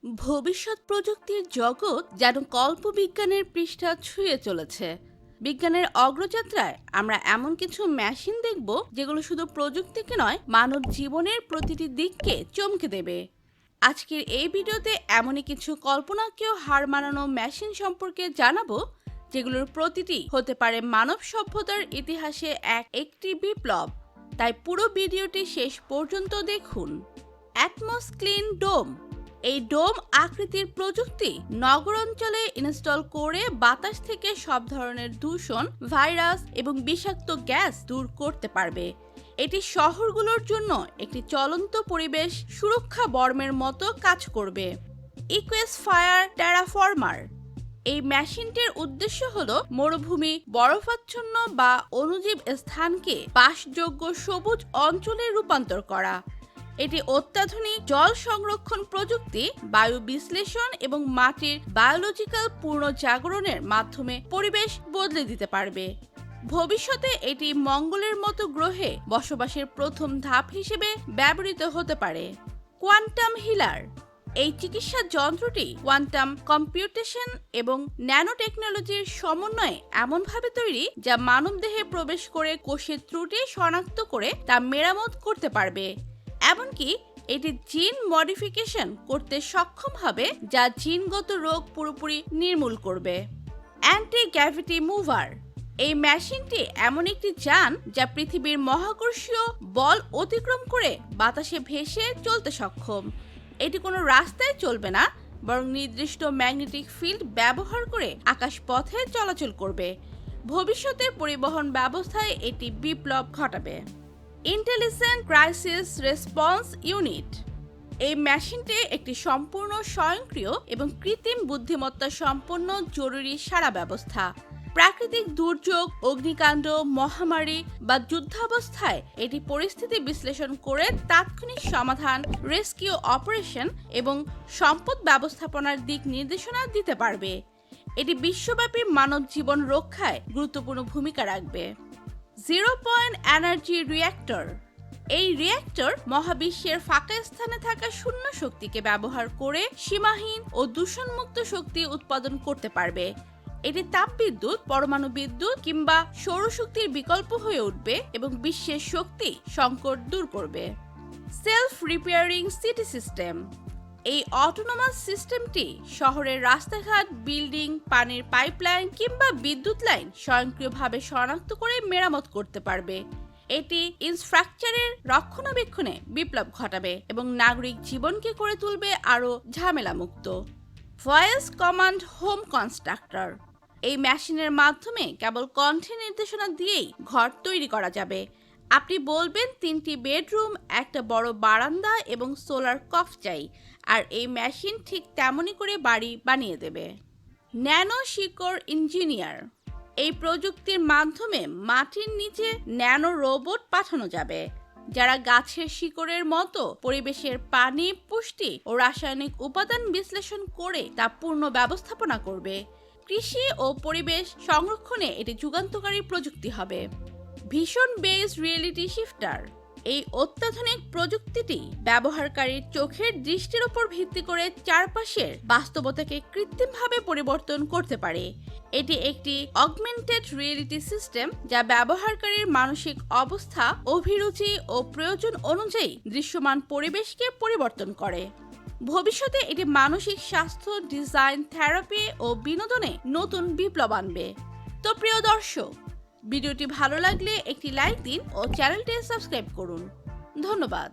ভবিষ্যৎ প্রযুক্তির জগৎ যেন কল্পবিজ্ঞানের পৃষ্ঠা ছুঁয়ে চলেছে। বিজ্ঞানের অগ্রযাত্রায় আমরা এমন কিছু মেশিন দেখব যেগুলো শুধু প্রযুক্তিকে নয়, মানব জীবনের প্রতিটি দিককে চমকে দেবে। আজকের এই ভিডিওতে এমনই কিছু কল্পনাকেও হার মানানো মেশিন সম্পর্কে জানাবো, যেগুলোর প্রতিটি হতে পারে মানব সভ্যতার ইতিহাসে একটি বিপ্লব। তাই পুরো ভিডিওটি শেষ পর্যন্ত দেখুন। অ্যাটমস ক্লিন ডোম। এই ডোম আকৃতির প্রযুক্তি নগর অঞ্চলে ইনস্টল করে বাতাস থেকে সব ধরনের দূষণ, ভাইরাস এবং বিষাক্ত গ্যাস দূর করতে পারবে। এটি শহরগুলোর জন্য একটি চলন্ত পরিবেশ সুরক্ষা বর্মের মতো কাজ করবে। ইকুয়েস ফায়ার টেরাফর্মার। এই মেশিনটির উদ্দেশ্য হলো মরুভূমি, বরফাচ্ছন্ন বা অণুজীব স্থানকে বাসযোগ্য সবুজ অঞ্চলে রূপান্তর করা। এটি অত্যাধুনিক জল সংরক্ষণ প্রযুক্তি, বায়ু বিশ্লেষণ এবং মাটির বায়োলজিক্যাল পুনর্জাগরণের মাধ্যমে পরিবেশ বদলে দিতে পারবে। ভবিষ্যতে এটি মঙ্গলের মতো গ্রহে বসবাসের প্রথম ধাপ হিসেবে ব্যবহৃত হতে পারে। Quantum healer. এই চিকিৎসা যন্ত্রটি কোয়ান্টাম কম্পিউটেশন এবং ন্যানো টেকনোলজির সমন্বয়ে এমনভাবে তৈরি যা মানবদেহে প্রবেশ করে কোষের ত্রুটি শনাক্ত করে তা মেরামত করতে পারবে। এমনকি এটি জিন মডিফিকেশন করতে সক্ষম হবে, যা জিনগত রোগ পুরোপুরি নির্মূল করবে। Anti gravity mover. এই মেশিনটি এমন একটি যান যা পৃথিবীর মহাকর্ষীয় বল অতিক্রম করে বাতাসে ভেসে চলতে সক্ষম। এটি কোনো রাস্তায় চলবে না, বরং নির্দিষ্ট ম্যাগনেটিক ফিল্ড ব্যবহার করে আকাশপথে চলাচল করবে। ভবিষ্যতে পরিবহন ব্যবস্থায় এটি বিপ্লব ঘটাবে। Intelligent crisis response unit. এই মেশিনটি একটি সম্পূর্ণ স্বয়ংক্রিয় এবং কৃত্রিম বুদ্ধিমত্তা সম্পন্ন জরুরি সাড়া ব্যবস্থা। প্রাকৃতিক দুর্যোগ, অগ্নিকাণ্ড, মহামারী বা যুদ্ধাবস্থায় এটি পরিস্থিতি বিশ্লেষণ করে তাৎক্ষণিক সমাধান, রেস্কিউ অপারেশন এবং সম্পদ ব্যবস্থাপনার দিক নির্দেশনা দিতে পারবে। এটি বিশ্বব্যাপী মানব জীবন রক্ষায় গুরুত্বপূর্ণ ভূমিকা রাখবে। Zero point energy reactor. এই রিঅ্যাক্টর মহাবিশ্বের ফাঁকা স্থানে থাকা শূন্য শক্তিকে ব্যবহার করে সীমাহীন ও দূষণমুক্ত শক্তি উৎপাদন করতে পারবে। এটি তাপবিদ্যুৎ, পরমাণু বিদ্যুৎ কিংবা সৌরশক্তির বিকল্প হয়ে উঠবে এবং বিশ্বের শক্তি সংকট দূর করবে। Self repairing city system. এই অটোনোমাস সিস্টেমটি শহরের রাস্তাঘাট, বিল্ডিং, পানির পাইপলাইন কিংবা বিদ্যুৎ লাইন স্বয়ংক্রিয়ভাবে শনাক্ত করে মেরামত করতে পারবে। এটি ইনফ্রাস্ট্রাকচারের রক্ষণাবেক্ষণে বিপ্লব ঘটাবে এবং নাগরিক জীবনকে করে তুলবে আরও ঝামেলামুক্ত। Voice command home constructor. এই মেশিনের মাধ্যমে কেবল কণ্ঠে নির্দেশনা দিয়েই ঘর তৈরি করা যাবে। আপনি বলবেন 3টি বেডরুম, একটা বড় বারান্দা এবং সোলার কফ চাই, আর এই মেশিন ঠিক তেমনই করে বাড়ি বানিয়ে দেবে। ন্যানো শিকড় ইঞ্জিনিয়ার। এই প্রযুক্তির মাধ্যমে মাটির নিচে ন্যানো রোবট পাঠানো যাবে, যারা গাছের শিকড়ের মতো পরিবেশের পানি, পুষ্টি ও রাসায়নিক উপাদান বিশ্লেষণ করে তা পূর্ণ ব্যবস্থাপনা করবে। কৃষি ও পরিবেশ সংরক্ষণে এটি যুগান্তকারী প্রযুক্তি হবে। Vision base reality shifter. এই অত্যাধুনিক প্রযুক্তিটি ব্যবহারকারীর চোখের দৃষ্টির উপর ভিত্তি করে চারপাশের বাস্তবতাকে কৃত্রিমভাবে পরিবর্তন করতে পারে। এটি একটি অগমেন্টেড রিয়েলিটি সিস্টেম যা ব্যবহারকারীর মানসিক অবস্থা, অভিরুচি ও প্রয়োজন অনুযায়ী দৃশ্যমান পরিবেশকে পরিবর্তন করে। ভবিষ্যতে এটি মানসিক স্বাস্থ্য, ডিজাইন, থেরাপি ও বিনোদনে নতুন বিপ্লব আনবে। তো প্রিয় দর্শক, ভিডিওটি ভালো লাগলে একটি লাইক দিন ও চ্যানেলটি সাবস্ক্রাইব করুন। ধন্যবাদ।